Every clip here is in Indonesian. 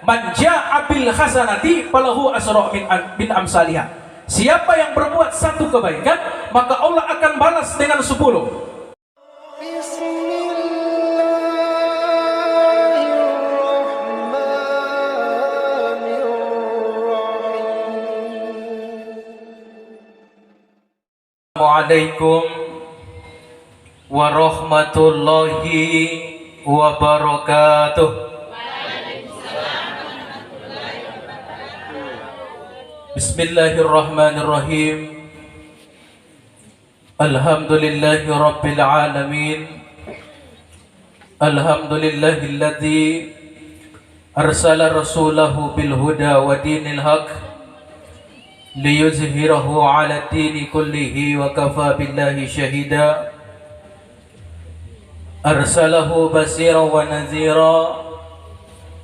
Man jaa'a bil hasanati falahu asyru min amsalihha. Siapa yang berbuat satu kebaikan, maka Allah akan balas dengan 10. Assalamualaikum warahmatullahi wabarakatuh. Bismillahirrahmanirrahim. Alhamdulillahi rabbil alamin. Alhamdulillahilladzi arsala rasulahu bil huda wa dinil haq liyuzhirahu ala dini kullihi wa kafa billahi syahida. Arsalahu basiran wa nazira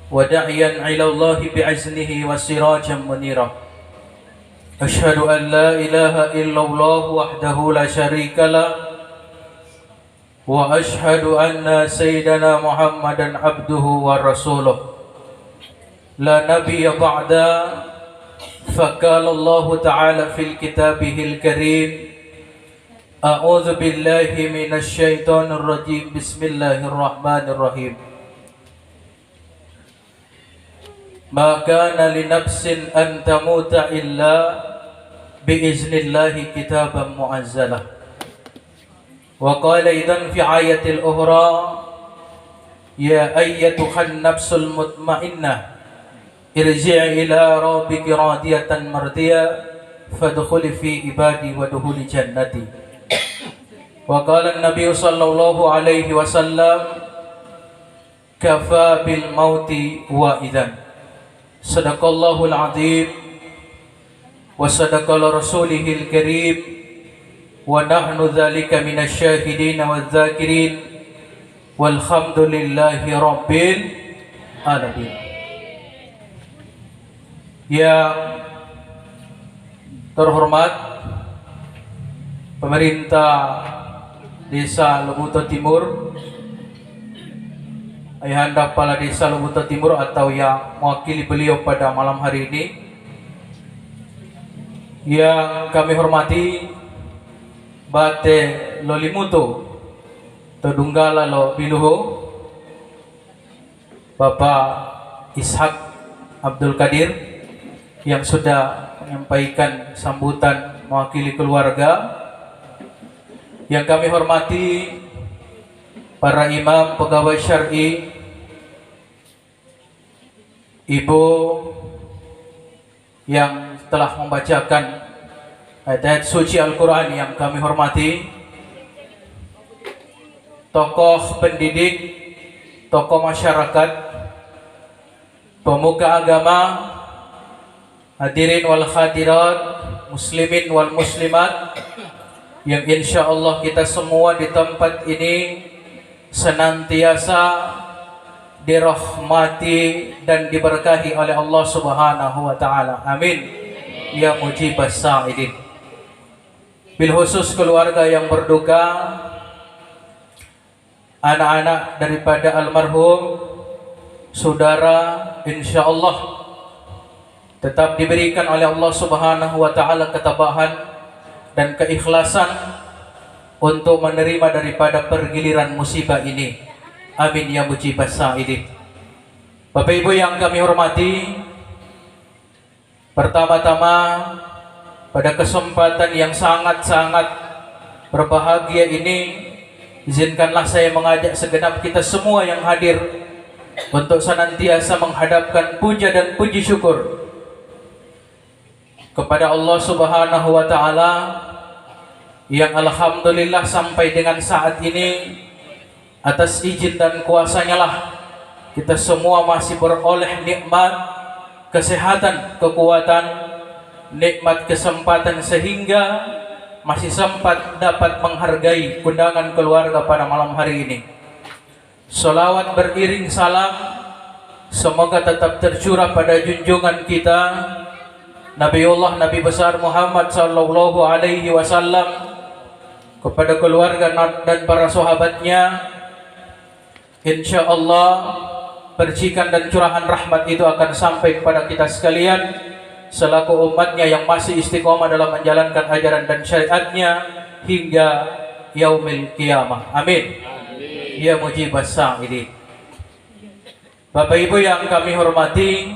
wa da'iyan ila Allahi bi'iznihi wa sirajan munira. Asyhadu an la ilaha illallah wahdahu la syarika lah wa asyhadu anna sayyidana Muhammadan abduhu wa rasuluh la nabiyya ba'da. فقال الله تعالى في كتابه الكريم أعوذ بالله من الشيطان الرجيم بسم الله الرحمن الرحيم ما كان لنفس أن تموت إلا بإذن الله كتابا معزلا. وقال أيضا في آية الأخرى يا أيتها النفس المطمئنة irji' ila rabbiki radiyatan mardiyah fadkhuli fi ibadi wa dukhuli jannati. Wa qala an-nabiy sallallahu alaihi wasallam kafa bil mauti wa idzan. Sadaqallahul azim wa sadaqala rasulihil karim wa nahnu dzalika minasy syahidin waz zakirin walhamdulillahi rabbil alamin. Yang terhormat pemerintah Desa Lubuto Timur, Ayahanda Kepala Desa Lubuto Timur atau yang mewakili beliau pada malam hari ini, yang kami hormati Bate Lolimuto Todunggala Lo Biluho, Bapak Ishak Abdul Qadir yang sudah menyampaikan sambutan mewakili keluarga, yang kami hormati para imam pegawai syar'i, ibu yang telah membacakan ayat suci Al-Quran yang kami hormati, tokoh pendidik, tokoh masyarakat, pemuka agama, hadirin wal hadirat, muslimin wal muslimat, yang insya Allah kita semua di tempat ini senantiasa dirahmati dan diberkahi oleh Allah Subhanahu wa taala. Amin ya mujibas sa'idin. Bil khusus keluarga yang berduka, anak-anak daripada almarhum, saudara, insya Allah tetap diberikan oleh Allah Subhanahu wa taala ketabahan dan keikhlasan untuk menerima daripada pergiliran musibah ini. Amin ya mujibas sa'idin. Bapak Ibu yang kami hormati, pertama-tama pada kesempatan yang sangat-sangat berbahagia ini, izinkanlah saya mengajak segenap kita semua yang hadir untuk senantiasa menghadapkan puja dan puji syukur kepada Allah Subhanahu wa taala yang alhamdulillah sampai dengan saat ini atas izin dan kuasanya lah kita semua masih beroleh nikmat kesehatan, kekuatan, nikmat kesempatan sehingga masih sempat dapat menghargai undangan keluarga pada malam hari ini. Salawat beriring salam semoga tetap tercurah pada junjungan kita Nabiullah Nabi besar Muhammad sallallahu alaihi wasallam, kepada keluarga dan para sahabatnya. Insyaallah percikan dan curahan rahmat itu akan sampai kepada kita sekalian selaku umatnya yang masih istiqomah dalam menjalankan ajaran dan syariatnya hingga yaumil qiyamah. Amin. Ya mujibas sa'ilin. Bapak Ibu yang kami hormati,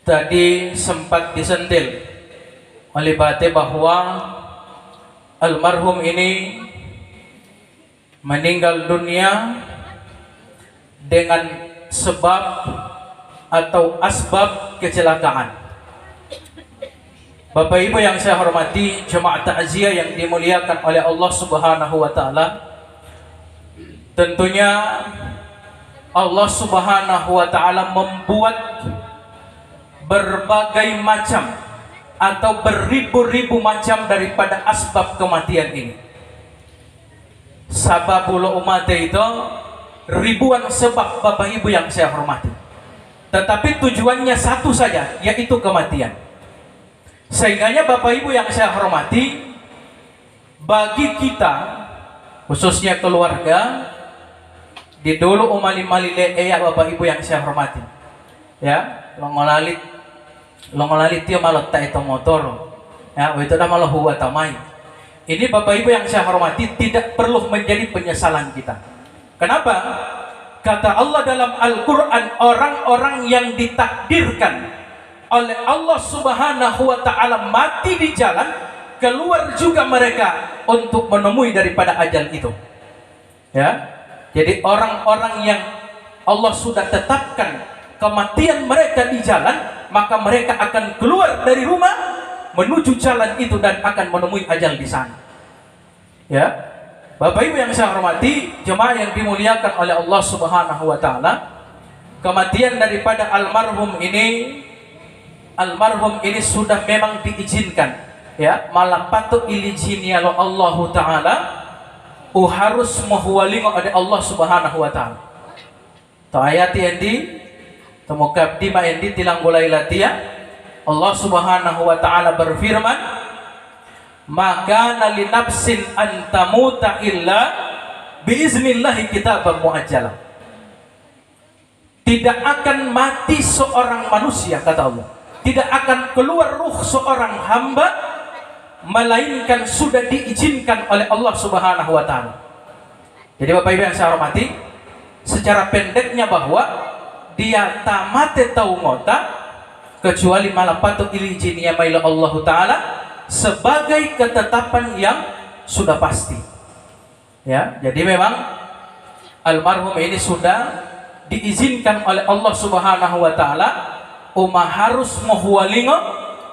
tadi sempat disentil oleh Bate bahwa almarhum ini meninggal dunia dengan sebab atau asbab kecelakaan. Bapak Ibu yang saya hormati, jemaah takziah yang dimuliakan oleh Allah Subhanahu wa taala, tentunya Allah Subhanahu wa taala membuat berbagai macam atau beribu-ribu macam daripada asbab kematian ini. Sababul umat itu ribuan sebab Bapak Ibu yang saya hormati. Tetapi tujuannya satu saja, yaitu kematian. Sehingganya Bapak Ibu yang saya hormati, bagi kita khususnya keluarga di dulu umali-malile ya Bapak Ibu yang saya hormati. Ya, longolalit dia malah tak itu motor. Ya, itu dah malah huwa tamai. Ini Bapak Ibu yang saya hormati tidak perlu menjadi penyesalan kita. Kenapa? Kata Allah dalam Al-Quran, orang-orang yang ditakdirkan oleh Allah Subhanahu wa ta'ala mati di jalan, keluar juga mereka untuk menemui daripada ajal itu. Ya, jadi orang-orang yang Allah sudah tetapkan kematian mereka di jalan, maka mereka akan keluar dari rumah menuju jalan itu dan akan menemui ajal di sana. Ya, Bapak Ibu yang saya hormati, jemaah yang dimuliakan oleh Allah Subhanahu wa taala, kematian daripada almarhum ini sudah memang diizinkan, ya, malah patut ilijini oleh Allah taala, harus mahuwalingo oleh Allah Subhanahu wa taala. To ayat endi, to mukadimah endi tilang bulai latia, Allah Subhanahu wa taala berfirman, maka li nafsin an tamuta illa biiznillahi kitaban muajjalah. Tidak akan mati seorang manusia, kata Allah, tidak akan keluar ruh seorang hamba melainkan sudah diizinkan oleh Allah Subhanahu wa taala. Jadi Bapak Ibu yang saya hormati, secara pendeknya bahwa dia tamate tau ngota kecuali malah patut ilijiniya maila Allah taala sebagai ketetapan yang sudah pasti. Ya, jadi memang almarhum ini sudah diizinkan oleh Allah Subhanahu wa taala harus mahuwalingo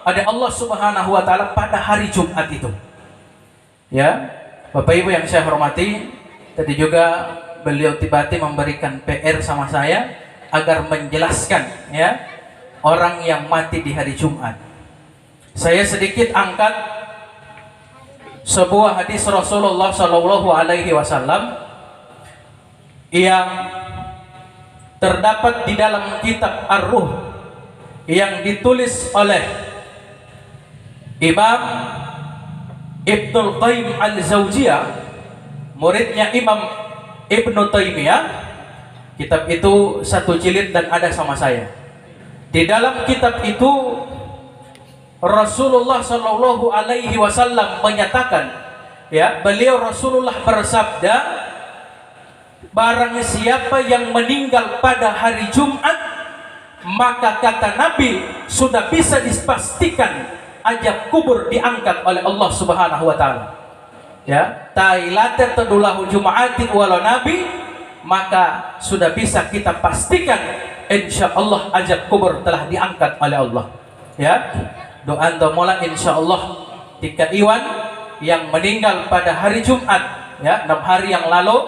ada Allah Subhanahu wa taala pada hari Jumat itu. Ya, Bapak Ibu yang saya hormati, tadi juga beliau tiba-tiba memberikan PR sama saya agar menjelaskan, ya, orang yang mati di hari Jumat. Saya sedikit angkat sebuah hadis Rasulullah Shallallahu Alaihi Wasallam yang terdapat di dalam kitab Ar-Ruh yang ditulis oleh Imam Ibnul Qayyim Al-Zawjiyah, muridnya Imam Ibnu Taimiyah. Kitab itu satu jilid dan ada sama saya. Di dalam kitab itu Rasulullah Shallallahu Alaihi Wasallam menyatakan, ya, beliau Rasulullah bersabda, barang siapa yang meninggal pada hari Jumat, maka kata Nabi sudah bisa dipastikan ajab kubur diangkat oleh Allah Subhanahu wa taala. Ya, tailate tedulahu Jum'ati walau Nabi, maka sudah bisa kita pastikan insyaallah ajab kubur telah diangkat oleh Allah. Ya, doa mola insyaallah tika iwan yang meninggal pada hari Jumat, ya, 6 hari yang lalu,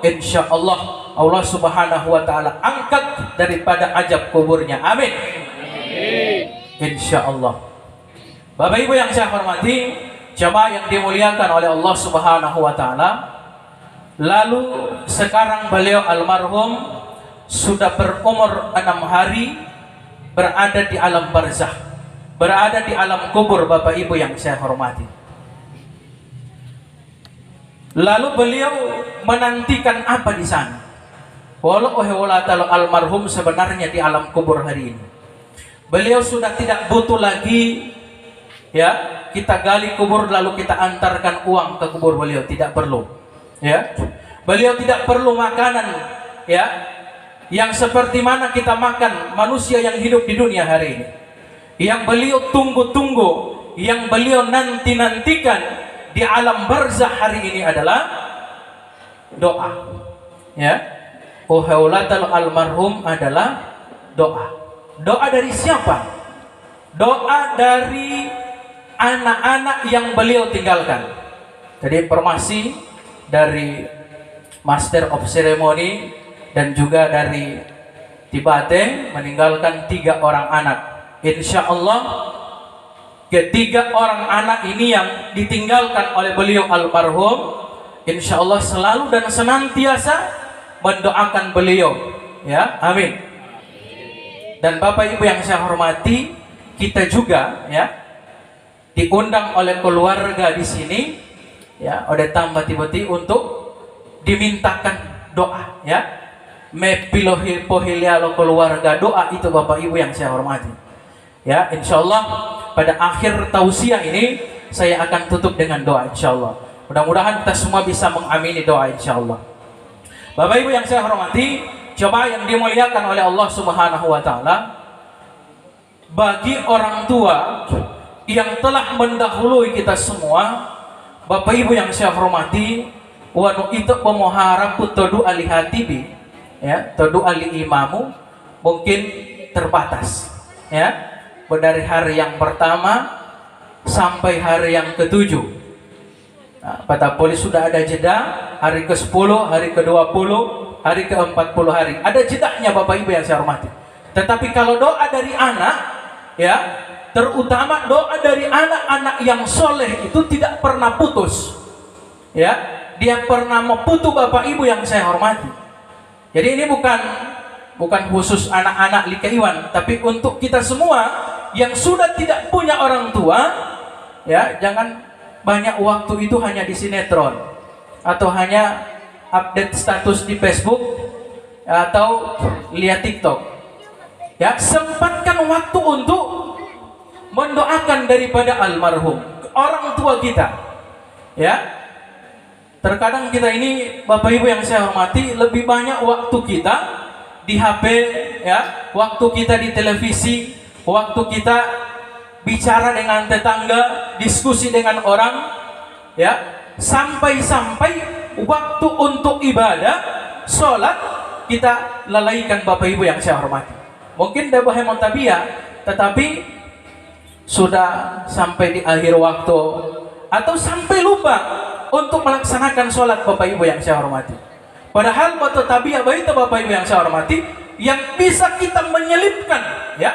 insyaallah Allah Subhanahu wa taala angkat daripada ajab kuburnya. Amin. Insyaallah. Bapak Ibu yang saya hormati, jemaah yang dimuliakan oleh Allah Subhanahu wa taala, lalu sekarang beliau almarhum sudah berumur 6 hari berada di alam barzakh, berada di alam kubur. Bapak Ibu yang saya hormati, lalu beliau menantikan apa di sana? Walau almarhum sebenarnya di alam kubur hari ini, beliau sudah tidak butuh lagi ya kita gali kubur lalu kita antarkan uang ke kubur beliau, tidak perlu. Ya, beliau tidak perlu makanan ya yang seperti mana kita makan manusia yang hidup di dunia hari ini. Yang beliau tunggu-tunggu, yang beliau nanti-nantikan di alam barzah hari ini adalah doa. Ya, haulatul almarhum adalah doa. Doa dari siapa? Doa dari anak-anak yang beliau tinggalkan. Jadi informasi dari Master of Ceremony dan juga dari Tibate meninggalkan 3 orang anak. Insya Allah ketiga orang anak ini yang ditinggalkan oleh beliau almarhum, insya Allah selalu dan senantiasa mendoakan beliau. Ya, amin. Dan Bapak Ibu yang saya hormati, kita juga ya diundang oleh keluarga di sini ya oleh tambah tiba-tiba untuk dimintakan doa ya. Mepilohi pohilialo keluarga doa itu Bapak Ibu yang saya hormati. Ya, insya Allah pada akhir tausiah ini saya akan tutup dengan doa insya Allah. Mudah-mudahan kita semua bisa mengamini doa insya Allah. Bapak Ibu yang saya hormati, coba yang dimuliakan oleh Allah Subhanahu wa taala, bagi orang tua yang telah mendahului kita semua, Bapak Ibu yang saya hormati, wa nu'ita pemoharap todu ali hatibi ya, todu ali imamu mungkin terbatas ya. Dari hari yang pertama sampai hari yang ke-7. Nah, pada polis sudah ada jeda, hari ke-10, hari ke-20, hari ke-40 hari. Ada jedanya Bapak Ibu yang saya hormati. Tetapi kalau doa dari anak, ya, terutama doa dari anak-anak yang soleh itu tidak pernah putus. Ya, dia pernah memputu Bapak Ibu yang saya hormati. Jadi ini bukan khusus anak-anak Lika Iwan, tapi untuk kita semua yang sudah tidak punya orang tua, ya, jangan banyak waktu itu hanya di sinetron atau hanya update status di Facebook atau lihat TikTok. Ya, sempatkan waktu untuk mendoakan daripada almarhum orang tua kita. Ya, terkadang kita ini Bapak Ibu yang saya hormati lebih banyak waktu kita di HP, ya, waktu kita di televisi, waktu kita bicara dengan tetangga, diskusi dengan orang, ya, sampai-sampai waktu untuk ibadah, sholat kita lalaikan Bapak Ibu yang saya hormati. Mungkin dah bahaya tabia, tetapi sudah sampai di akhir waktu atau sampai lupa untuk melaksanakan sholat Bapak Ibu yang saya hormati. Padahal waktu tabia baik Bapak Ibu yang saya hormati, yang bisa kita menyelipkan, ya,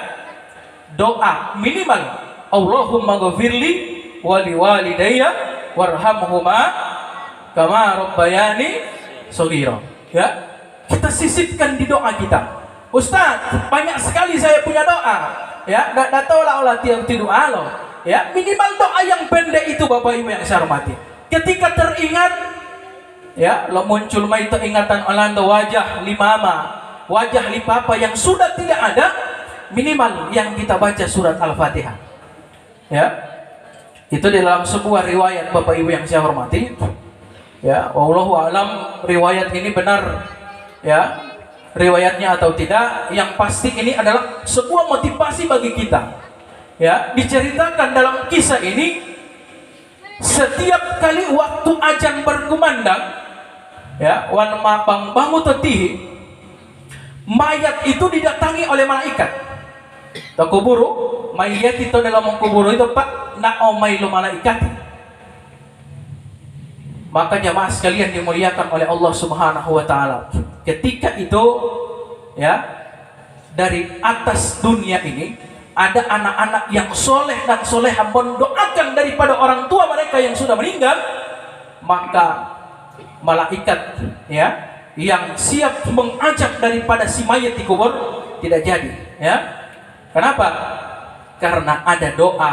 doa minimal Allahumma ghafirli wali walidayya warhamhuma kama rabbayani shaghira. Ya, kita sisipkan di doa kita. Ustaz, banyak sekali saya punya doa. Ya, enggak tahu lah olah tiap doa loh. Ya, minimal doa yang pendek itu Bapak Ibu yang saya hormati. Ketika teringat, ya, lo muncul mai ingatan olanda wajah limama, wajah lipapa yang sudah tidak ada, minimal yang kita baca surat Al-Fatihah. Ya, itu di dalam sebuah riwayat Bapak Ibu yang saya hormati. Ya, wallahu alam riwayat ini benar, ya, riwayatnya atau tidak, yang pasti ini adalah sebuah motivasi bagi kita. Ya, diceritakan dalam kisah ini, setiap kali waktu azan berkumandang, ya, wan mapang bangu tetihi, mayat itu didatangi oleh malaikat. Takuburu, mayat itu dalam mengkuburu itu Pak, naomai lu malaikat. Maka jamaah sekalian dimuliakan oleh Allah Subhanahu wa taala. Ketika itu, ya, dari atas dunia ini ada anak-anak yang soleh dan solehah mendoakan daripada orang tua mereka yang sudah meninggal, maka malaikat, ya, yang siap mengajak daripada si mayat di kubur tidak jadi, ya. Kenapa? Karena ada doa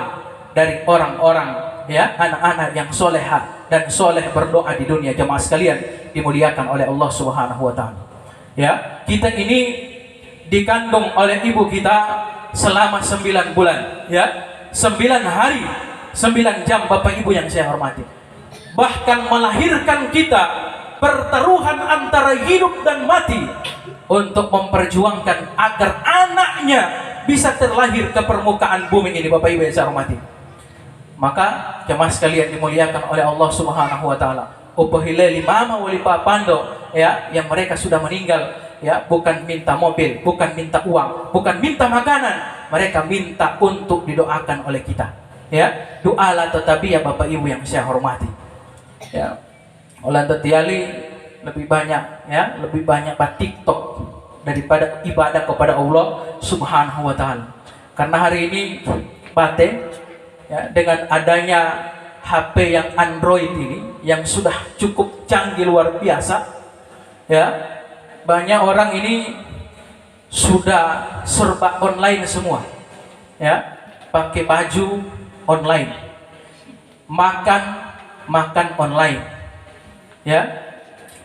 dari orang-orang, ya, anak-anak yang solehah dan soleh berdoa di dunia. Jemaah sekalian dimuliakan oleh Allah Subhanahu wa taala. Ya, kita ini dikandung oleh ibu kita selama 9 bulan, ya, 9 hari 9 jam, Bapak Ibu yang saya hormati. Bahkan melahirkan kita pertaruhan antara hidup dan mati untuk memperjuangkan agar anaknya bisa terlahir ke permukaan bumi ini, Bapak Ibu yang saya hormati. Maka jemaah sekalian dimuliakan oleh Allah Subhanahu wa taala, upahilali mama wali papando, ya, yang mereka sudah meninggal, ya, bukan minta mobil, bukan minta uang, bukan minta makanan, mereka minta untuk didoakan oleh kita, ya. Doalah tetapi ya Bapak Ibu yang saya hormati, ya, oleh tetiali lebih banyak, ya, lebih banyak TikTok daripada ibadah kepada Allah Subhanahu wa taala. Karena hari ini bate, ya, dengan adanya HP yang Android ini yang sudah cukup canggih luar biasa, ya, banyak orang ini sudah serba online semua, ya, pakai baju online, makan online, ya,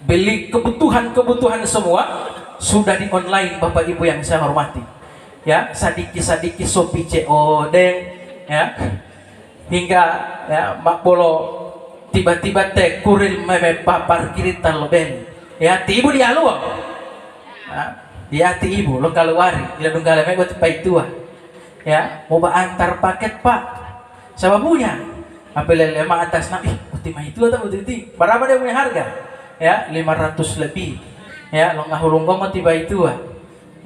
beli kebutuhan semua sudah di online, Bapak Ibu yang saya hormati, ya, sadiki Shopee COD, ya, hingga, ya, mak bolo tiba-tiba teh kuril meme parkir talben, ya, tibu dia lu, dia ti ibu lo keluar ila dunggal meme buat pai tua, ya, mau antar paket pak, sababunya apel lema atas na, ultima itu atau ulti berapa dia punya harga, ya, 500 lebih, ya, lo ngahulunggong mau tiba itu,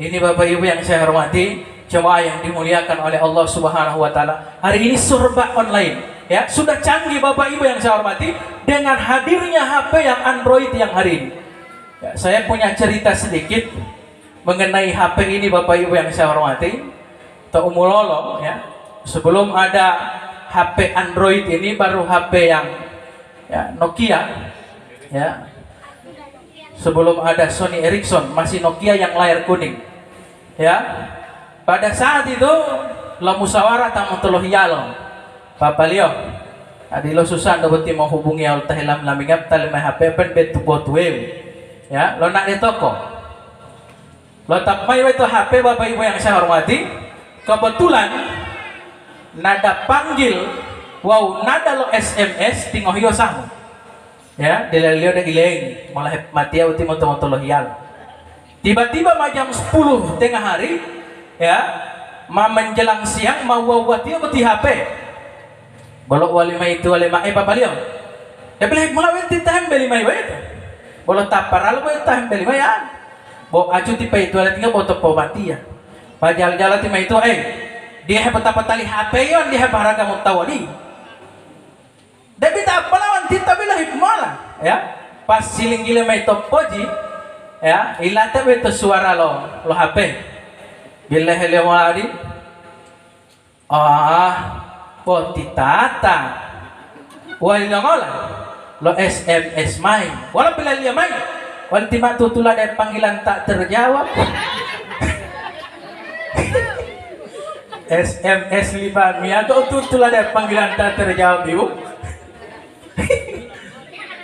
ini Bapak Ibu yang saya hormati, jemaah yang dimuliakan oleh Allah Subhanahu wa taala. Hari ini serba online, ya, sudah canggih Bapak Ibu yang saya hormati dengan hadirnya HP yang Android yang hari ini. Ya, saya punya cerita sedikit mengenai HP ini Bapak Ibu yang saya hormati. Taumulolo, ya, sebelum ada HP Android ini baru HP yang, ya, Nokia, ya. Sebelum ada Sony Ericsson masih Nokia yang layar kuning, ya. Pada saat itu lo musyawarah tamu teluh yalo Papa Leo adi lo susah dapat mau hubungi al tahilam lamingap talimai HP pen betu botwel, ya, lo nak di toko lo tapmai itu HP Bapak Ibu yang saya hormati, kebetulan nada panggil, wow, nada lo SMS tingoh yo sama, ya, dilelio de ileng malah mati ya uti moto teluh yalo. Tiba-tiba jam 10 tengah hari, ya, menjelang siang mau wawati beti HP bolok walima itu walima Bapak Leo ya boleh melawet di tahan beli mai itu bolok taparal boleh tahan beli mai, ya, bok acu tipe itu ada tinggal botok pomati, ya, pajal-jalan tipe itu dia petali HP yon dia harga mau tawali tapi tak pelawan kita bilah hikmalah, ya, pas siling gile mai topoji, ya, ilata beto suara lo HP bila hele wali poti tata wali ngola lo SMS main wala bila dia main wali timak tutula dari panggilan tak terjawab SMS 5 mia atau tutula dari panggilan tak terjawab ibu.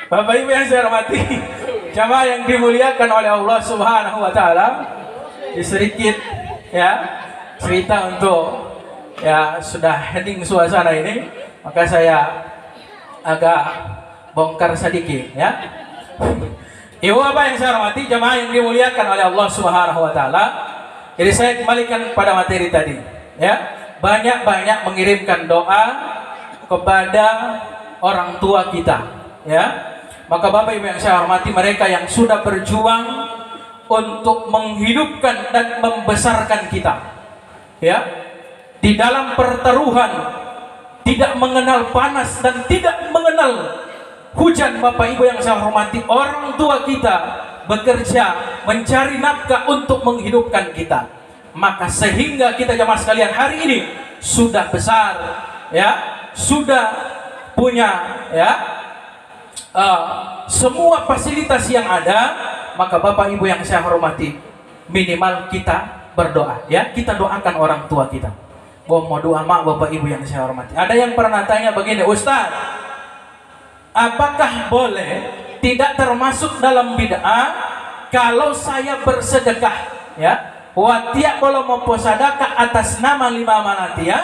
Bapak Ibu yang saya hormati, jamaah yang dimuliakan oleh Allah Subhanahu wa taala, sedikit, ya, cerita untuk, ya, sudah hening suasana ini, maka saya agak bongkar sedikit, ya. Ibu Bapak yang saya hormati, jamaah yang dimuliakan oleh Allah Subhanahu wa taala. Jadi saya kembalikan pada materi tadi, ya. Banyak-banyak mengirimkan doa kepada orang tua kita, ya. Maka Bapak Ibu yang saya hormati, mereka yang sudah berjuang untuk menghidupkan dan membesarkan kita, ya, di dalam pertaruhan tidak mengenal panas dan tidak mengenal hujan. Bapak Ibu yang saya hormati, orang tua kita bekerja mencari nafkah untuk menghidupkan kita, maka sehingga kita jamaah sekalian hari ini sudah besar, ya, sudah punya, ya, semua fasilitas yang ada, maka Bapak Ibu yang saya hormati, minimal kita berdoa, ya, kita doakan orang tua kita. Mau doa mak Bapak Ibu yang saya hormati. Ada yang pernah tanya begini, Ustaz, apakah boleh tidak termasuk dalam bid'ah kalau saya bersedekah, ya, watia kalau mau sedekah atas nama 5 malatia,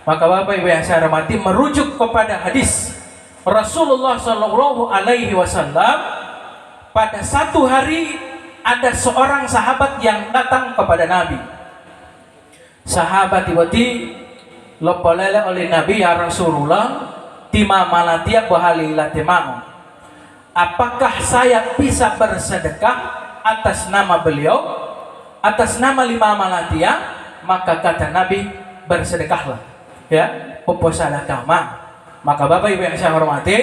maka Bapak Ibu yang saya hormati merujuk kepada hadis Rasulullah Shallallahu Alaihi Wasallam. Pada satu hari ada seorang sahabat yang datang kepada Nabi. Sahabat tiba-tiba lopolele oleh Nabi, ya Rasulullah, tima malatia bahalila timau. Apakah saya bisa bersedekah atas nama beliau, atas nama 5 malatia? Maka kata Nabi, bersedekahlah, ya, poposadakah. Maka Bapak Ibu yang saya hormati,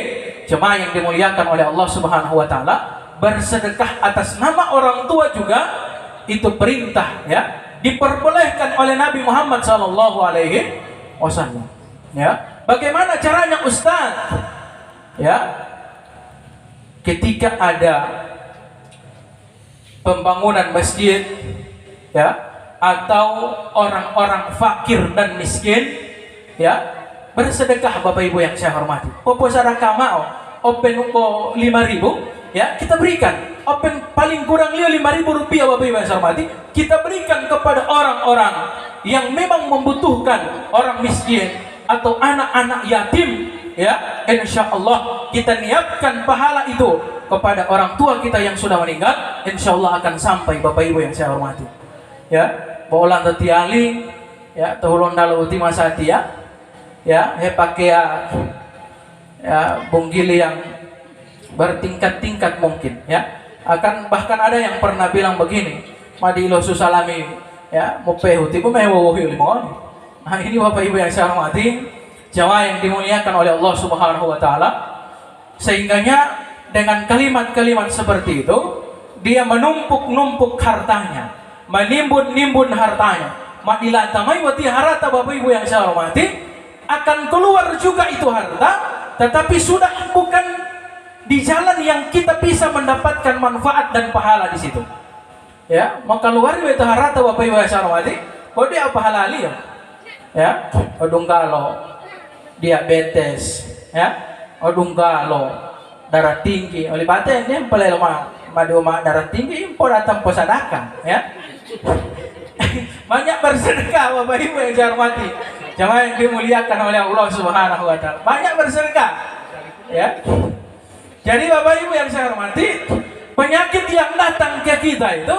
jemaah yang dimuliakan oleh Allah Subhanahu wa taala, bersedekah atas nama orang tua juga itu perintah, ya, diperbolehkan oleh Nabi Muhammad sallallahu alaihi wasallam. Ya, bagaimana caranya Ustaz? Ya, ketika ada pembangunan masjid, ya, atau orang-orang fakir dan miskin, ya, bersedekah Bapak Ibu yang saya hormati. Popo sadakah mau open uko 5.000, ya, kita berikan. Open paling kurang 5.000 rupiah Bapak Ibu yang saya hormati, kita berikan kepada orang-orang yang memang membutuhkan, orang miskin atau anak-anak yatim, ya. Insya Allah kita niatkan pahala itu kepada orang tua kita yang sudah meninggal, insya Allah akan sampai Bapak Ibu yang saya hormati. Ya, baulan tetiali, ya, tuhulon dalu uti masati, ya, pakai ya bunggili yang bertingkat-tingkat mungkin, ya. Akan bahkan ada yang pernah bilang begini, madilo susalami, ya, mupehuti mewewohi limon. Nah, ini Bapak Ibu yang saya hormati, jamaah yang dimuliakan oleh Allah Subhanahu wa taala, sehingganya dengan kalimat-kalimat seperti itu dia menumpuk-numpuk hartanya, menimbun-nimbun hartanya. Madila tamai wati harata Bapak Ibu yang saya hormati, akan keluar juga itu harta, tetapi sudah bukan di jalan yang kita bisa mendapatkan manfaat dan pahala di situ. Ya, maka keluar itu harta Bapak Ibu yang saya hormati, kok dia pahala ali, ya, odunggalo diabetes, ya, odunggalo darah tinggi, oleh batin dia pelai lemah darah tinggi impor datang posadaka, ya. Banyak bersedekah Bapak Ibu yang saya hormati, jemaah yang dimuliakan oleh Allah Subhanahu wa taala, banyak bersedekah, ya. Jadi Bapak Ibu yang saya hormati, penyakit yang datang ke kita itu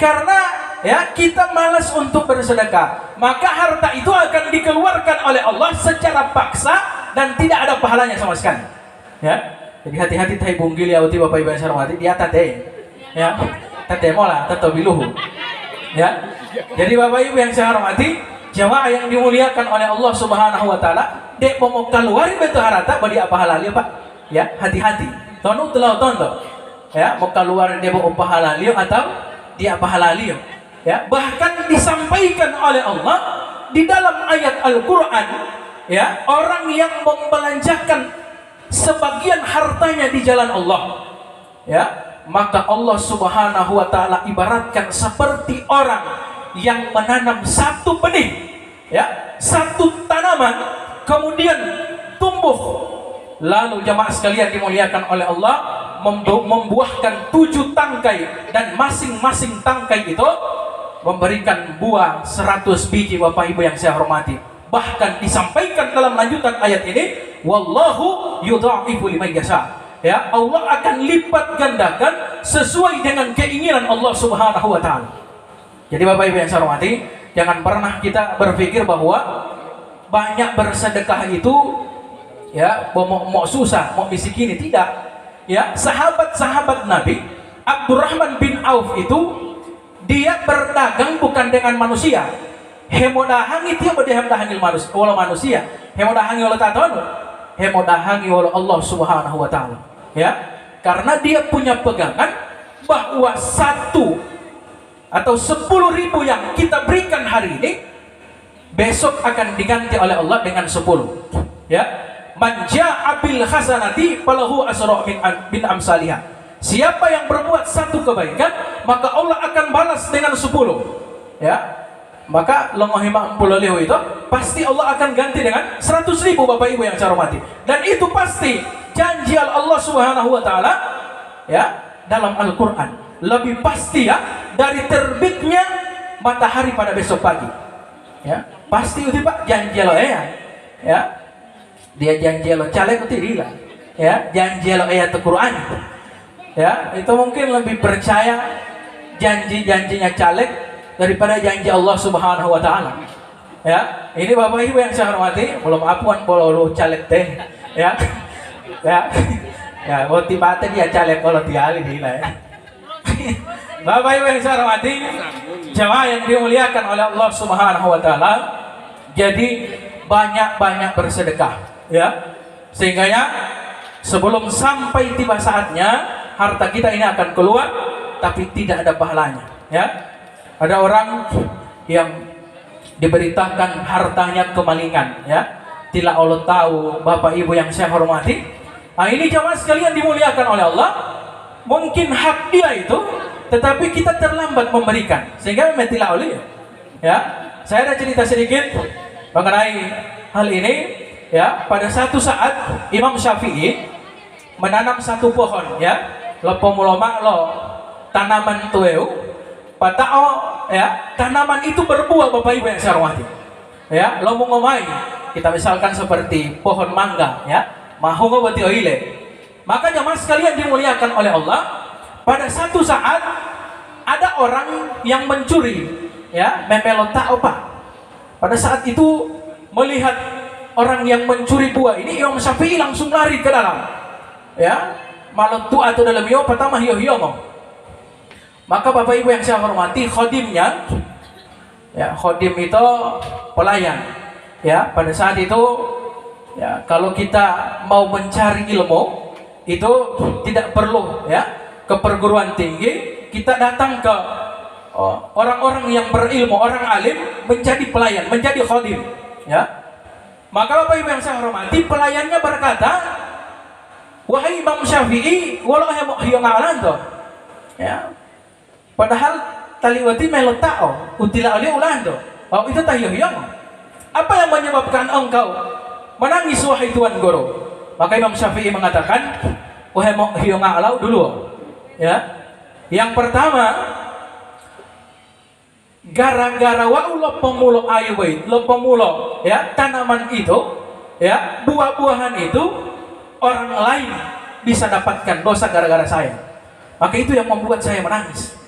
karena, ya, kita malas untuk bersedekah, maka harta itu akan dikeluarkan oleh Allah secara paksa dan tidak ada pahalanya sama sekali, ya. Jadi hati-hati tai bunggil ya uti Bapak Ibu yang saya hormati, dia tate, ya, tate mola tato biluhu, ya. Jadi Bapak Ibu yang saya hormati, jemaah yang dimuliakan oleh Allah Subhanahu wa taala, dek mau keluarin betul harta bagi apa halal ya Pak, ya, hati-hati. Tonu telah tonton, ya, mau keluarin dia mau apa halal atau dia apa halal, ya. Bahkan disampaikan oleh Allah di dalam ayat Al-Qur'an, ya, orang yang membelanjakan sebagian hartanya di jalan Allah, ya, maka Allah Subhanahu wa taala ibaratkan seperti orang yang menanam satu benih, ya, satu tanaman, kemudian tumbuh, lalu jemaah sekalian dimuliakan oleh Allah, membuahkan 7 tangkai, dan masing-masing tangkai itu memberikan buah 100 biji Bapak Ibu yang saya hormati. Bahkan disampaikan dalam lanjutan ayat ini, wallahu yudha'ifu liman yasha, ya, Allah akan lipat gandakan sesuai dengan keinginan Allah Subhanahu wa taala. Jadi Bapak Ibu yang saya hormati, jangan pernah kita berpikir bahwa banyak bersedekah itu, ya, mau susah, mau miskin, tidak. Ya, sahabat-sahabat Nabi, Abdurrahman bin Auf itu dia berdagang bukan dengan manusia. Hemodahangi dia berdahangi manusia, walau manusia. Hemodahangi oleh taton, hemodahangi oleh Allah Subhanahu wa taala. Ya, karena dia punya pegangan bahwa 1 atau 10.000 yang kita berikan hari ini besok akan diganti oleh Allah dengan 10. Ya, man jaa'a bil hasanati falahu asyru min amsalihha. Siapa yang berbuat 1 kebaikan, maka Allah akan balas dengan 10. Ya, maka lengohima 10.000 itu pasti Allah akan ganti dengan 100.000 Bapak Ibu yang saya hormati. Dan itu pasti janji Allah Subhanahu wa taala, ya, dalam Al-Qur'an. lebih pasti ya dari terbitnya matahari pada besok pagi. Ya, pasti itu Pak janji lo ya. Dia janji lo caleg itu dia. Ya, janji lo ayat Al-Qur'an. Ya, itu mungkin lebih percaya janji-janjinya caleg daripada janji Allah Subhanahu wa taala. Ya, ini Bapak Ibu yang saya hormati, belum apuan kalau caleg teh. Ya. Ya. Ya, mau tiba dia caleg kalau dialih ya. Bapak Ibu yang saya hormati, jemaah yang dimuliakan oleh Allah Subhanahu wa taala, jadi banyak-banyak bersedekah, ya. Sehingga ya sebelum sampai tiba saatnya harta kita ini akan keluar tapi tidak ada pahalanya, ya. Ada orang yang diberitakan hartanya kemalingan, ya. Tidak Allah tahu, Bapak Ibu yang saya hormati. Nah, ini jemaah sekalian dimuliakan oleh Allah. Mungkin hak dia itu, tetapi kita terlambat memberikan, sehingga memang tidak oleh. Ya, saya ada cerita sedikit mengenai hal ini. Ya, pada satu saat Imam Syafi'i menanam satu pohon, ya, lo pemuloma lo tanaman tueu, patao, ya, tanaman itu berbuah Bapak Ibu yang saya hormati. Ya, lo mau ngomai, kita misalkan seperti pohon mangga, ya, mahu ngobati oile. Maka jemaah sekalian dimuliakan oleh Allah, pada satu saat ada orang yang mencuri, ya, memelota opa. Pada saat itu melihat orang yang mencuri buah ini, Imam Syafi'i langsung lari ke dalam, ya, malotu atau dalam yo pertama hiyo Maka Bapak Ibu yang saya hormati, khodimnya, ya, khodim itu pelayan, ya. Pada saat itu, ya, kalau kita mau mencari ilmu itu tidak perlu, ya, ke perguruan tinggi, kita datang ke orang-orang yang berilmu, orang alim, menjadi pelayan, menjadi khodim, ya. Maka Bapak Ibu yang saya hormati, pelayannya berkata, wahai Imam Syafi'i, walau hiyo ngalan toh, ya. Padahal taliwati melotao, utila oli ulando, oh itu tahiyo. Apa yang menyebabkan engkau menangis wahai Tuan Guru? Maka Imam Syafi'i mengatakan, wahai hiyo ngalau dulu, ya. Yang pertama, gara-gara wa lo pemulo ayuwait, lo pemulo, ya, tanaman itu, ya, buah-buahan itu orang lain bisa dapatkan dosa gara-gara saya. Maka itu yang membuat saya menangis.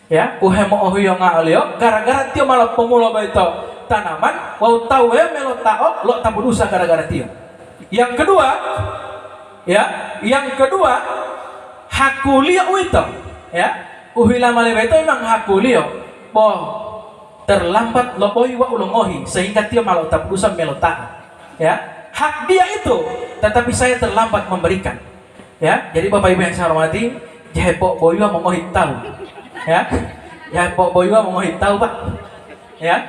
Ya, uhemo ohiyo ngalio gara-gara tio malah pemulo baito tanaman, wau tahu ya melotao lo tabu dosa gara-gara tio. Yang kedua, ya, hakulio itu, ya, uhila male baito memang hakulio, boh terlambat lo boy wa ulungohi sehingga tio malah tabu dosa melotao, ya, hak dia itu, tetapi saya terlambat memberikan, ya. Jadi Bapak Ibu yang saya hormati, jehpo boywa mengohi tahu. Ya, boywa mengohi tahu Pak, ya.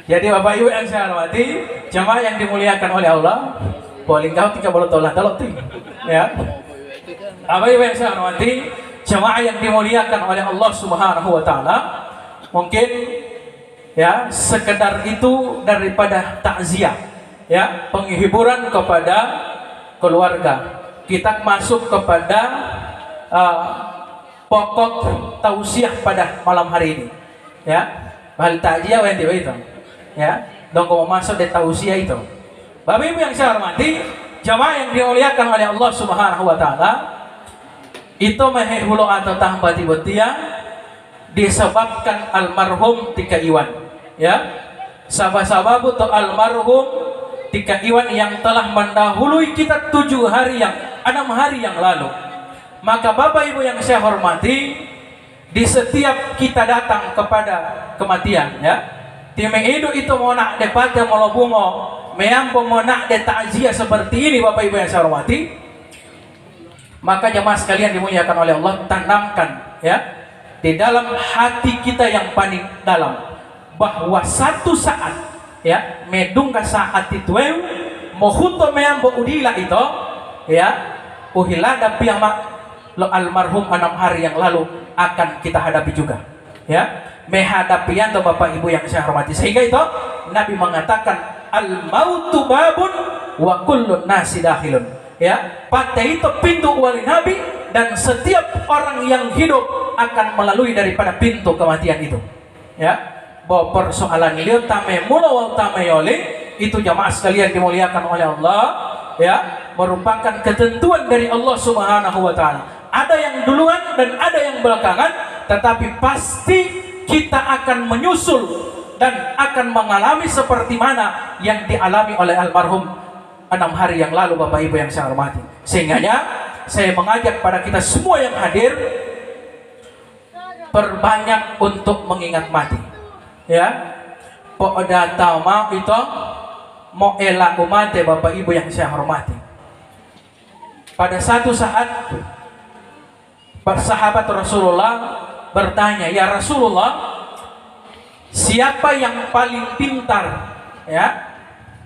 Jadi Bapak Ibu yang saya hormati, jemaah yang dimuliakan oleh Allah, paling kau tiga boleh tolak tolak tuh, ya. Bapak Ibu yang saya hormati, jemaah yang dimuliakan oleh Allah Subhanahu wa taala, mungkin, ya, sekedar itu daripada takziah, ya, penghiburan kepada keluarga. Kita masuk kepada pokok tausiah pada malam hari ini, ya. Hal takziah yang itu, ya. Dong mau masuk di tausiah itu. Bapak Ibu yang saya hormati, jamaah yang dimuliakan oleh Allah Subhanahu wa taala, itu mehehulu atau tahbati betia disebabkan almarhum Tika Iwan, ya. Sabab-sabab itu almarhum Tika Iwan yang telah mendahului kita 6 hari yang lalu. Maka Bapak Ibu yang saya hormati, di setiap kita datang kepada kematian, ya, time itu mau nak depada molobungo, meampo mau nak de takziah seperti ini Bapak Ibu yang saya hormati, maka jemaah sekalian dimuliakan oleh Allah, tanamkan, ya, di dalam hati kita yang paling dalam bahwa satu saat, ya, medungka saat itu mohuto meampo udila itu, ya, uhilada piyama lo almarhum 6 hari yang lalu akan kita hadapi juga, ya, menghadapi yang Bapak Ibu yang saya hormati. Sehingga itu Nabi mengatakan al mautu babun wa kullun nasi dakhilun, ya, pada itu pintu wali Nabi dan setiap orang yang hidup akan melalui daripada pintu kematian itu. Ya, bahwa persoalan liu tame mula wal tame yole itu jamaah sekalian dimuliakan oleh Allah, ya, merupakan ketentuan dari Allah Subhanahu wa taala. Ada yang duluan dan ada yang belakangan, tetapi pasti kita akan menyusul dan akan mengalami seperti mana yang dialami oleh almarhum 6 hari yang lalu, Bapak Ibu yang saya hormati. Sehingga saya mengajak pada kita semua yang hadir, perbanyak untuk mengingat mati. Ya, pokoknya mau itu mau elak umat Bapak Ibu yang saya hormati. Pada satu saat sahabat Rasulullah bertanya, "Ya Rasulullah, siapa yang paling pintar, ya,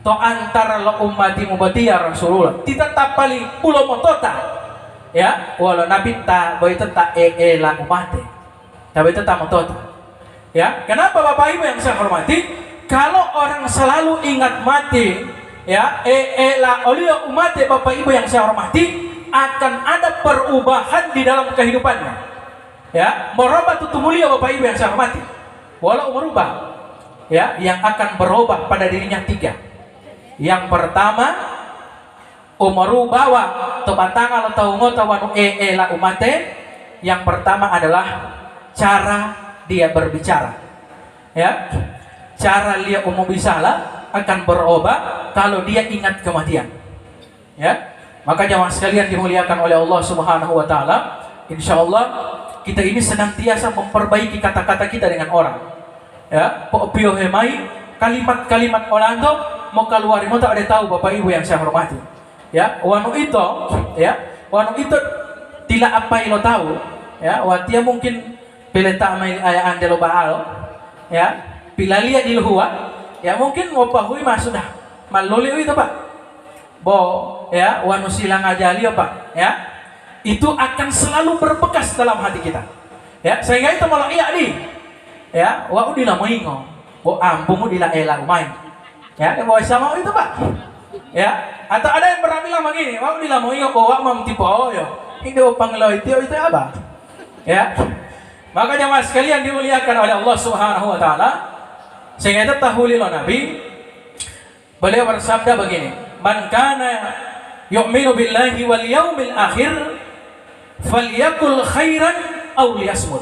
to antara lo umati mubati ya Rasulullah?" Tidak tak paling pulau motota, ya, walau nabi tak boy tak la umate, tapi tetap motota. Ya, kenapa Bapak Ibu yang saya hormati? Kalau orang selalu ingat mati, ya, la olio umate Bapak Ibu yang saya hormati, akan ada perubahan di dalam kehidupannya. Ya, merubah tutu mulia Bapak Ibu yang saya hormati. Walau merubah, ya, yang akan berubah pada dirinya 3. Yang pertama, umarubawa tobatanga atau ngotawanu la umate. Yang pertama adalah cara dia berbicara. Ya, cara dia umum bisalah akan berubah kalau dia ingat kematian. Ya, maka jamaah sekalian dimuliakan oleh Allah Subhanahu wa taala, insyaallah kita ini senantiasa memperbaiki kata-kata kita dengan orang. Ya, popio hemai kalimat-kalimat orang itu mau keluar mau tak ada tahu Bapak Ibu yang saya hormati. Ya, wanu itu, ya, wanu itu tidak apa yang lo tahu. Ya, watia mungkin peleta mai ayaan de lo baal. Ya, pilalia di luhua. Ya, mungkin mau pahui mas sudah maluli itu Pak. Bo, ya, wanu silang ajali Pak. Ya, itu akan selalu berbekas dalam hati kita. Ya, sehingga itu malah iya nih. Ya, wa udila moingo, bo ampumu dila ela umay. Ya, bawa sama itu Pak. Ya, atau ada yang pernah bilang begini, wa udila moingo bawa mam tipe yo. Ini panglo itu apa? Ya, maka jamaah sekalian dimuliakan oleh Allah Subhanahu wa taala. Sehingga itu tahulil Nabi, beliau bersabda begini, man kana yu'minu billahi wal yaumil akhir falyakul khairan aw liyasmut.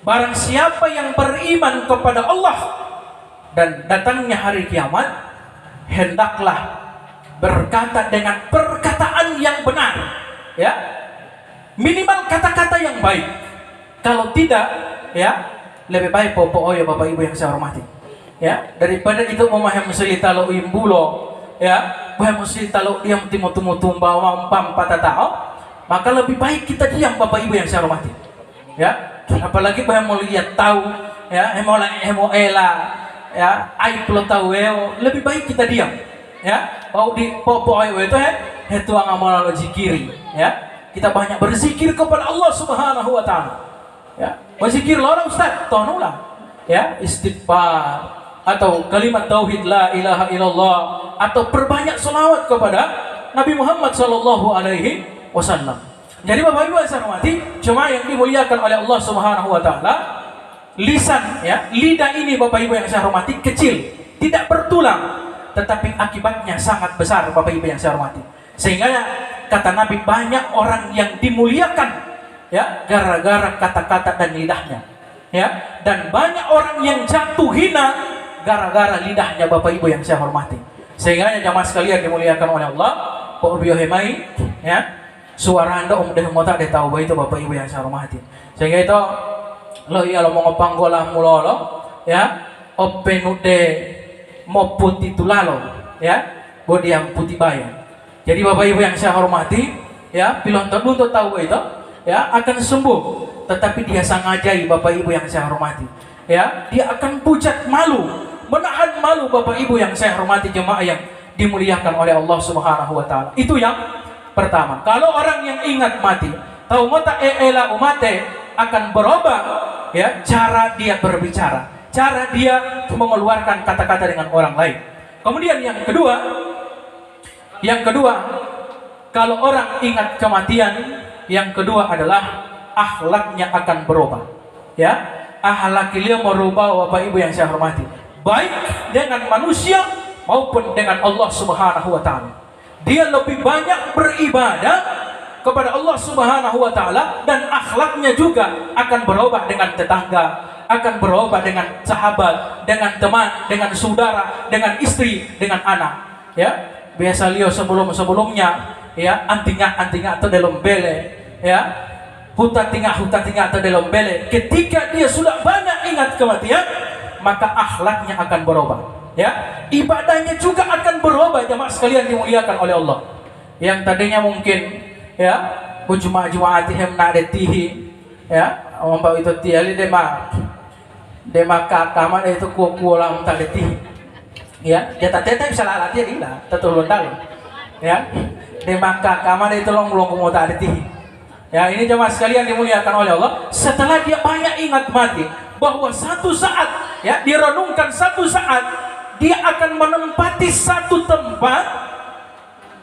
Barang siapa yang beriman kepada Allah dan datangnya hari kiamat, hendaklah berkata dengan perkataan yang benar, ya, minimal kata-kata yang baik. Kalau tidak, ya, lebih baik popo ya Bapak Ibu yang saya hormati, ya, daripada itu memahami selita lo imbulo, ya, memahami selita lo diam timu-timu bawa pam patatao, maka lebih baik kita diam Bapak Ibu yang saya hormati. Ya, apalagi bahwa mau lihat tahu, ya, hemo ela, ya, aib lo tahu, lebih baik kita diam. Ya, mau di popo itu itu ngamal lo zikiri, ya, kita banyak berzikir kepada Allah Subhanahu wa taala. Ya, berzikir lo Ustaz, tonula, ya, istighfar atau kalimat tauhid la ilaha illallah, atau perbanyak selawat kepada Nabi Muhammad sallallahu alaihi wasallam. Jadi Bapak Ibu yang saya hormati, cuma yang dimuliakan oleh Allah Subhanahu wa taala, lisan, ya, lidah ini Bapak Ibu yang saya hormati kecil, tidak bertulang, tetapi akibatnya sangat besar Bapak Ibu yang saya hormati. Sehingga kata Nabi, banyak orang yang dimuliakan, ya, gara-gara kata-kata dan lidahnya. Ya, dan banyak orang yang jatuh hina gara-gara lidahnya Bapak Ibu yang saya hormati. Sehingga jamaah sekalian dimuliakan oleh Allah, Pak Hemai, ya, suara anda udah mau tak tahu itu Bapak Ibu yang saya hormati. Sehingga itu lo iya lo mau ngopanggolah mulolo, ya, openude mau putih tulalo, ya, bodi yang putih bayang. Jadi Bapak Ibu yang saya hormati, ya, pilon untuk tahu itu, ya, akan sembuh, tetapi dia sangajai Bapak Ibu yang saya hormati, ya, dia akan pucat malu, menahan malu Bapak Ibu yang saya hormati, jemaah yang dimuliakan oleh Allah Subhanahu wa taala. Itu yang pertama. Kalau orang yang ingat mati, tahu mata ela umate, akan berubah, ya, cara dia berbicara, cara dia mengeluarkan kata-kata dengan orang lain. Kemudian yang kedua, kalau orang ingat kematian, yang kedua adalah akhlaknya akan berubah. Ya, akhlak beliau merubah, Bapak Ibu yang saya hormati, baik dengan manusia maupun dengan Allah Subhanahu wa taala. Dia lebih banyak beribadah kepada Allah Subhanahu wa taala, dan akhlaknya juga akan berubah dengan tetangga, akan berubah dengan sahabat, dengan teman, dengan saudara, dengan istri, dengan anak. Ya, biasa lihat sebelumnya ya, antinga atau dalam bele, ya, huta tinggal atau dalam bele. Ketika dia sudah banyak ingat kematian, maka akhlaknya akan berubah. Ya, ibadahnya juga akan berubah, jemaah sekalian dimuliakan oleh Allah. Yang tadinya mungkin ya Jumaat hem nadetihi ya ombak itu tiali dema kamar itu kualam tadetihi ya jata tete bisa lalati dia tetulun dalam ya dema kamar itu long kumo tadetihi ya. Ini jemaah sekalian dimuliakan oleh Allah, setelah dia banyak ingat mati, bahwa satu saat ya direnungkan, satu saat dia akan menempati satu tempat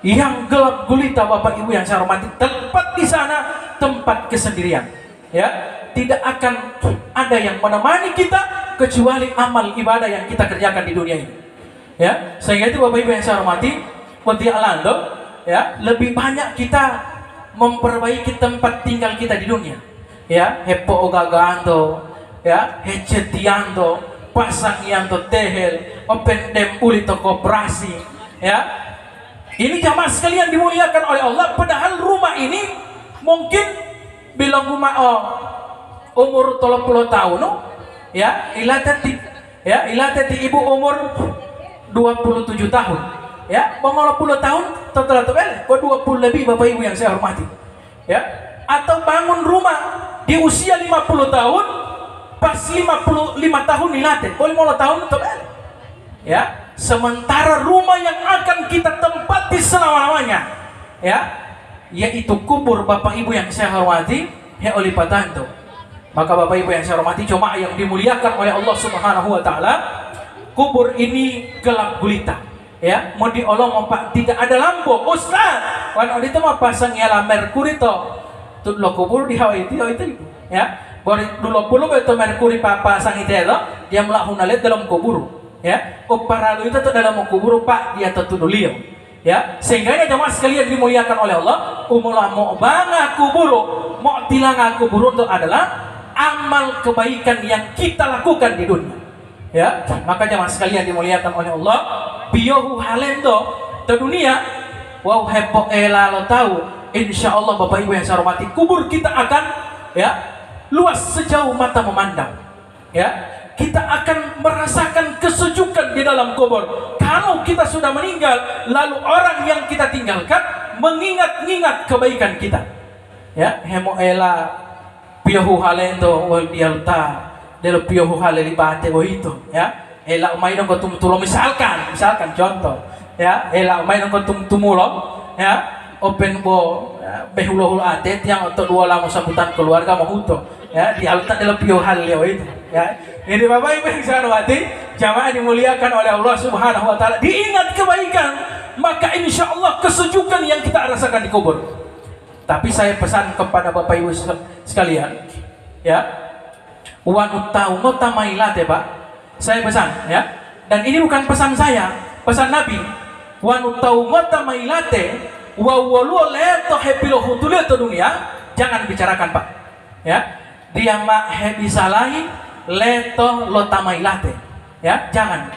yang gelap gulita, Bapak Ibu yang saya hormati. Tempat di sana tempat kesendirian. Ya, tidak akan ada yang menemani kita kecuali amal ibadah yang kita kerjakan di dunia ini. Ya, sehingga itu Bapak Ibu yang saya hormati, Alando, ya, lebih banyak kita memperbaiki tempat tinggal kita di dunia. Ya, hepo ogagando, ya, hecetiando, pasang yanto tehel, open dem ulito koperasi, ya. Ini jamaah sekalian dimuliakan oleh Allah, padahal rumah ini mungkin bilang rumah umur 30 tahun, ya, ilatati ibu umur 27 tahun, ya, mau 10 tahun total kok 20 lebih Bapak Ibu yang saya hormati, ya, atau bangun rumah di usia 50 tahun, pas 55 tahun ilatati, boleh 10 tahun total, ya. Sementara rumah yang akan kita tempati selama-lamanya, ya, yaitu kubur Bapak Ibu yang saya hormati, ya oleh patanto. Maka Bapak Ibu yang saya hormati, cuma yang dimuliakan oleh Allah Subhanahu wa taala, kubur ini gelap gulita. Ya, mau diolong Pak, tidak ada lampu. Ustaz, wan itu mah pasang nyala merkuri to. Tuh lo kubur di Hawaii itu, ya. Dulu itu merkuri pasang itu ya, dia melakukan dalam kubur. Ya, paralo itu dalam kubur Pak, dia tertuduliau. Ya, sehingga jemaah sekalian dimuliakan oleh Allah, umulah mau banga kuburu, mau tilanga kuburu itu adalah amal kebaikan yang kita lakukan di dunia. Ya, maka jemaah sekalian dimuliakan oleh Allah, biohu halendo ke dunia, wow hepo elalo tahu, insya Allah Bapak Ibu yang saya hormati, kubur kita akan ya luas sejauh mata memandang. Ya, kita akan merasakan kesejukan di dalam kubur. Kalau kita sudah meninggal, lalu orang yang kita tinggalkan mengingat-ingat kebaikan kita. Ya, hemoela piyahu halendo wal bialta delo piyahu haleli bate itu, ya. Ela umay nang tumtulo misalkan contoh, ya, ela umay nang tumtulo, ya, open bo ya, behulohul atet yang atau dua lama sambutan keluarga mahuto, ya, di alta delo piyahu haleo itu, ya. Ini Bapak Ibu yang saya hormati, jamaah dimuliakan oleh Allah Subhanahu wa taala, diingat kebaikan, maka insya Allah kesejukan yang kita rasakan di kubur. Tapi saya pesan kepada Bapak Ibu sekalian, ya, wanutau ngotamailat ya Pak, saya pesan, ya, dan ini bukan pesan saya, pesan Nabi, wanutau ngotamailate wawalu leto hepilo hutuleto dunia, jangan bicarakan Pak, ya, dia mak hebisalahi leto lotamailate, ya, jangan.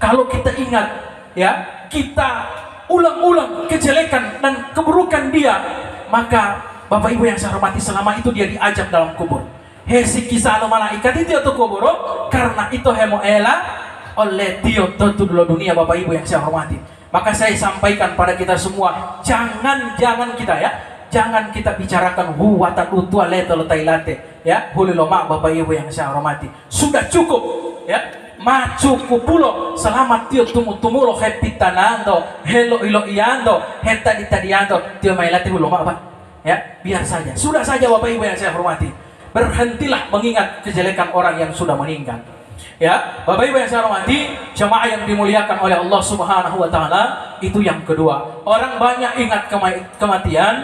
Kalau kita ingat, ya, kita ulang-ulang kejelekan dan keburukan dia, maka Bapak Ibu yang saya hormati, selama itu dia diajak dalam kubur. Hesi kisah malaikat itu atau kubur, karena itu hemoela oleh Tio dulu dunia Bapak Ibu yang saya hormati. Maka saya sampaikan pada kita semua, jangan kita ya, jangan kita bicarakan huwatan utua leto lotailate, ya, huliloma Bapak Ibu yang saya hormati. Sudah cukup, ya, cukup pulo selamat tio tumulo hepitanando helo ilo iando heta ditadiando tio mailate huloma Pak, ya, biar saja, sudah saja Bapak Ibu yang saya hormati. Berhentilah mengingat kejelekan orang yang sudah meninggal. Ya, Bapak Ibu yang saya hormati, jemaah yang dimuliakan oleh Allah Subhanahu wa taala, itu yang kedua. Orang banyak ingat kematian,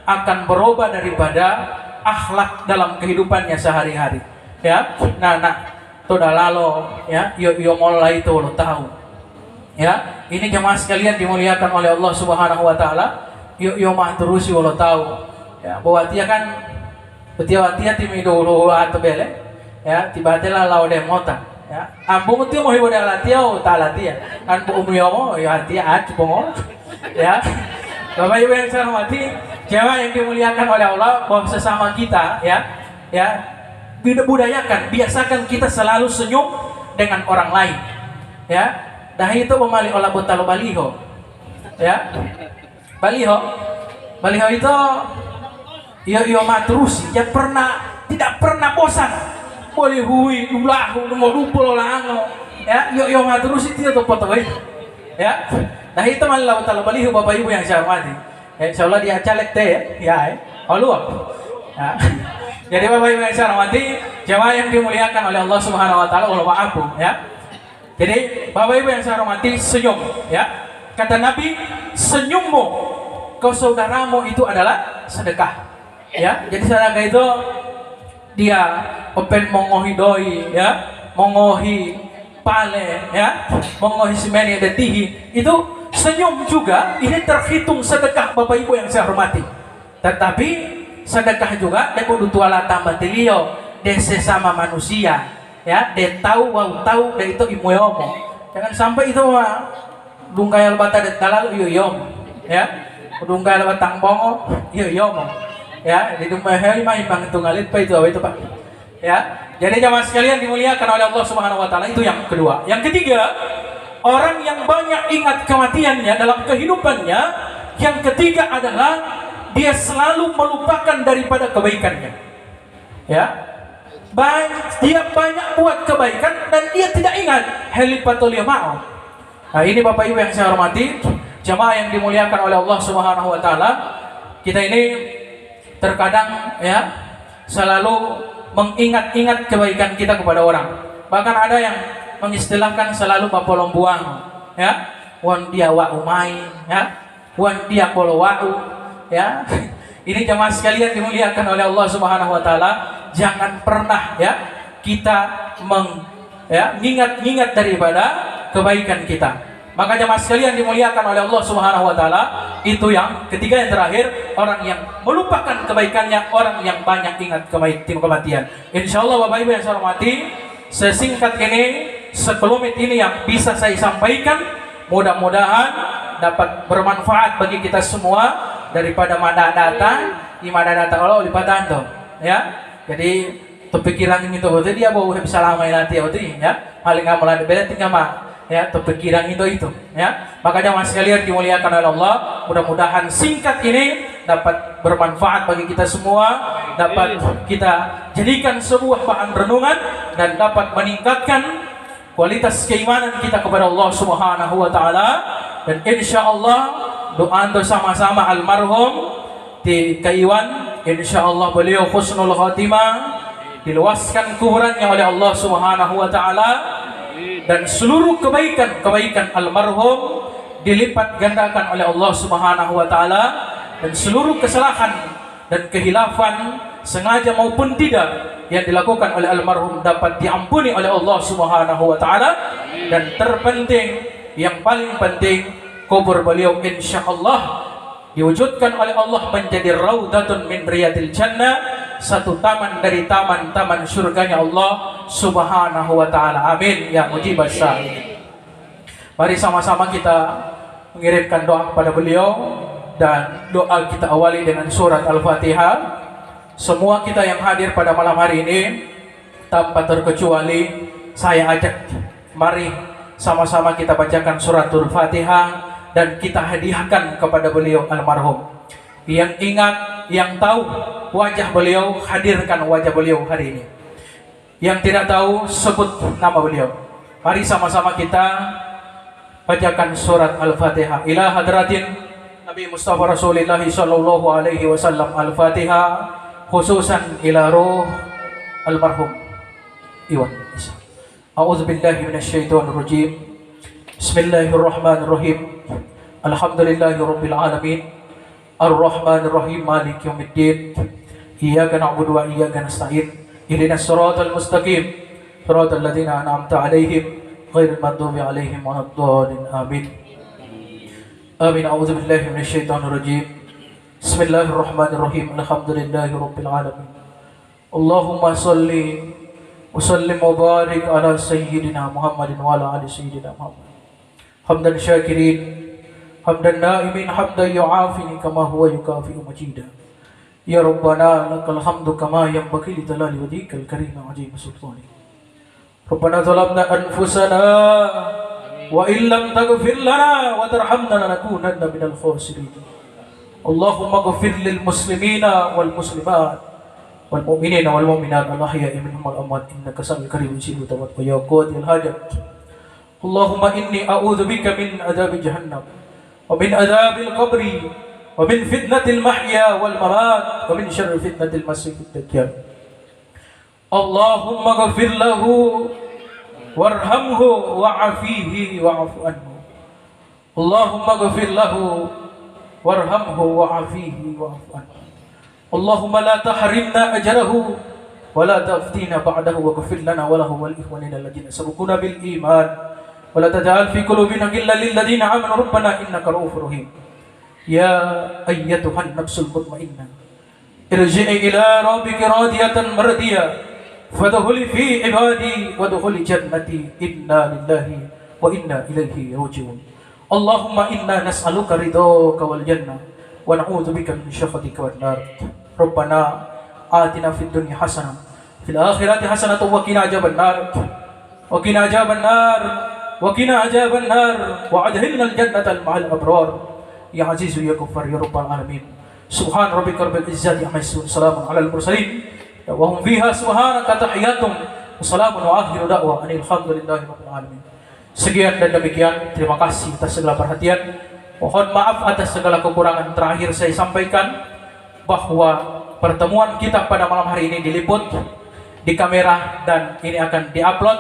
akan berubah daripada akhlak dalam kehidupannya sehari-hari. Ya, nah, itu dah lalu ya, yo mulai itu lo tahu. Ya, ini jemaah sekalian dimuliakan oleh Allah Subhanahu wa taala. Yo mah terus yo lo tahu. Ya, bahwa dia kan betia timi dulu atau bele. Ya, tiba-tiba lau demota. Ya, ambung itu mau hiburan latihan, tak latihan. Kan bu umiomo, ya latihan, cuma ya. Bapak Ibu yang saya hormati, jemaah yang dimuliakan oleh Allah, bahwa sesama kita, ya, budayakan, biasakan kita selalu senyum dengan orang lain, ya. Dah itu memali olah botalo baliho, ya. Baliho itu, yo matrus, ya tidak pernah bosan. Boleh hui, ulahu, mau lupa lah, ya. Yo matrus itu foto itu, ya. Nah itu malah kalau baliho Bapak Ibu yang saya hormati. Insyaallah dia caleg teh ya. Luar. Ya. Jadi Bapak Ibu yang saya hormati, jemaah yang dimuliakan oleh Allah Subhanahu wa taala, ulama aku ya. Jadi Bapak Ibu yang saya hormati, senyum ya. Kata Nabi, senyummu ke saudaramu itu adalah sedekah. Ya. Jadi sedekah itu dia open mongohi doi ya, mongohi pale ya, mongohi semeni dan tihi itu senyum juga, ini terhitung sedekah Bapak Ibu yang saya hormati. Tetapi sedekah juga dia kudu tuala tambah tilio de sesama manusia ya, de tahu de itu imoyomo. Jangan sampai itu mah dungkayal bata de talal yoyom ya, dungkayal batang bongo yoyomo ya, di dumahel mah imbang tunggalit pa itu apa itu Pak ya. Jadi jemaah sekalian dimuliakan oleh Allah Subhanahu wa taala, itu yang kedua. Yang ketiga, orang yang banyak ingat kematiannya dalam kehidupannya. Yang ketiga adalah dia selalu melupakan daripada kebaikannya. Ya. Dia banyak buat kebaikan dan dia tidak ingat helipatul ma'au. Nah, ini Bapak Ibu yang saya hormati, jemaah yang dimuliakan oleh Allah Subhanahu wa taala. Kita ini terkadang ya selalu mengingat-ingat kebaikan kita kepada orang. Bahkan ada yang mengistilahkan selalu bapolong buang ya, wan dia wa umai ya, wan dia polo wau ya. Ini jemaah sekalian dimuliakan oleh Allah Subhanahu wa taala, jangan pernah ya kita mengingat-ingat daripada kebaikan kita. Maka jemaah sekalian dimuliakan oleh Allah Subhanahu wa taala, itu yang ketiga, yang terakhir, orang yang melupakan kebaikannya, orang yang banyak ingat kematian. Insyaallah Bapak Ibu yang saya hormati, sesingkat ini, sekelumit ini yang bisa saya sampaikan, mudah-mudahan dapat bermanfaat bagi kita semua daripada mada data kalau lipatan tuh ya. Jadi kepikiran itu betul dia bawa bisa lama nanti ya, paling nggak mulai beda tinggal mah ya, terpikiran itu ya. Makanya mas sekalian dimuliakan oleh Allah, mudah-mudahan singkat ini dapat bermanfaat bagi kita semua, dapat kita jadikan sebuah bahan renungan dan dapat meningkatkan kualitas keimanan kita kepada Allah Subhanahu wa taala. Dan insyaallah doa sama-sama almarhum di Kaiwan, insyaallah beliau husnul khatimah, diluaskan kuburannya oleh Allah Subhanahu wa taala, dan seluruh kebaikan almarhum dilipat gandakan oleh Allah Subhanahu wa taala, dan seluruh kesalahan dan kehilafan sengaja maupun tidak yang dilakukan oleh almarhum dapat diampuni oleh Allah Subhanahu wa taala. Dan terpenting, yang paling penting, kubur beliau insyaallah diwujudkan oleh Allah menjadi raudatun min riyadil jannah, satu taman dari taman-taman surganya Allah Subhanahu wa taala. Amin ya mujibas sa'ilin. Mari sama-sama kita mengirimkan doa kepada beliau, dan doa kita awali dengan surat Al-Fatihah. Semua kita yang hadir pada malam hari ini tanpa terkecuali saya ajak, mari sama-sama kita bacakan suratul Fatihah dan kita hadiahkan kepada beliau almarhum. Yang ingat, yang tahu wajah beliau, hadirkan wajah beliau hari ini. Yang tidak tahu, sebut nama beliau. Mari sama-sama kita bacakan surat Al-Fatihah. Ila hadratin Nabi Mustafa Rasulullah sallallahu alaihi wasallam Al-Fatihah, khususan ila ruh almarhum Iwan. A'udzu billahi minasyaitonir rajim. Bismillahirrahmanirrahim. Alhamdulillahirabbil alamin. Ar-Rahmanir Rahim, Maliki Yaumiddin. Iyyaka na'budu wa iyyaka nasta'in. Ihdinas siratal mustaqim, siratal ladzina an'amta 'alaihim ghairil maghdubi 'alaihim waladdallin. Amin. Amin. A'udzu billahi minasyaitonir rajim. Bismillahirrahmanirrahim. Alhamdulillahirabbil alamin. Allahumma shalli wa sallim wa barik ala sayyidina Muhammadin wa ala ali sayyidina Muhammad. Hamdan syakirin, hamdan naimin, hamdan yu'afini kama huwa yukafi'u majida. Ya Rabbana lakal hamdu kama yanbaghi li jalali wajhikal karim azim sultani. Rabbana zalamna anfusana wa illam taghfir lana wa tarhamna lanakunanna minal khasirin. Allahumma ighfir lil muslimina wal muslimat wal mu'minina wal mu'minat al ahya'i minhum wal amwat innaka samiul karim mujibut wa ya qadil hajat. Allahumma inni a'udzu bika min adzabi jahannam wa min adzabil qabri wa min fitnatil mahya wal mamat wa min syarri fitnatil masiihid dajjal. Allahumma ighfir lahu warhamhu wa'afihi wa'fu anhu. Allahumma ighfir lahu warhamhu wa'afihi wa'fu anhu. Allahumma la tahrimna ajrahu wa la taftina ba'dahu waghfir lana wa lahu wal ikhwanina alladhina sabaquna bil iman wa la taj'al fi qulubina ghillan lil ladzina amanu rabbana innaka ra'ufur rahim. Ya ayyatuhan nafsul mutmainnah, irji'i ila rabbika radiyatan mardiyah, fadkhuli fi ibadi wadkhuli jannati, inna lillahi wa inna ilaihi raji'un. Allahumma inna nas'aluka ridhaka wal jannah wa na'udzu bika min syakhatika wan nar. Rabbana atina fid dunya hasanah fil akhirati hasanah wa qina adzaban nar wa qina adzaban nar wa qina adzaban nar wa adkhilna al jannata ma'al abrar. Ya Azizu ya Ghaffar ya Rabbal alamin. Subhan rabbika rabbil izzati amma yasifun, salamun alal mursalin wa hum fiha subhanaka tahiyatum wa salamun wa akhiru da'wa alhamdulillahi rabbil alamin. Sekian dan demikian, terima kasih atas segala perhatian. Mohon maaf atas segala kekurangan. Terakhir saya sampaikan bahwa pertemuan kita pada malam hari ini diliput di kamera dan ini akan diupload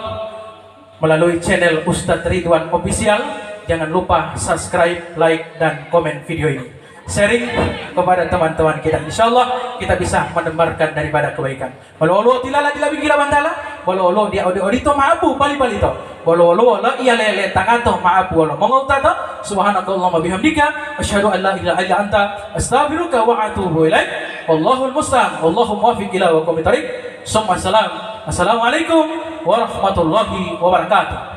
melalui channel Ustadz Ridwan Official. Jangan lupa subscribe, like, dan komen video ini. Sharing kepada teman-teman kita. InsyaAllah kita bisa menebarkan daripada kebaikan. Walau Allah tilala tila bikila bantala. Walau Allah dia audito maapu pali-pali to. Walau Allah iya lele tanganto maapu walau mengulta to. Subhanakallahumma bihamdika asyhadu an la ilaha illa anta astaghfiruka wa atubu ilaik. Wallahul musta'an. Wallahu muwaffiq ila aqwamit thariq. Assalamualaikum warahmatullahi wabarakatuh.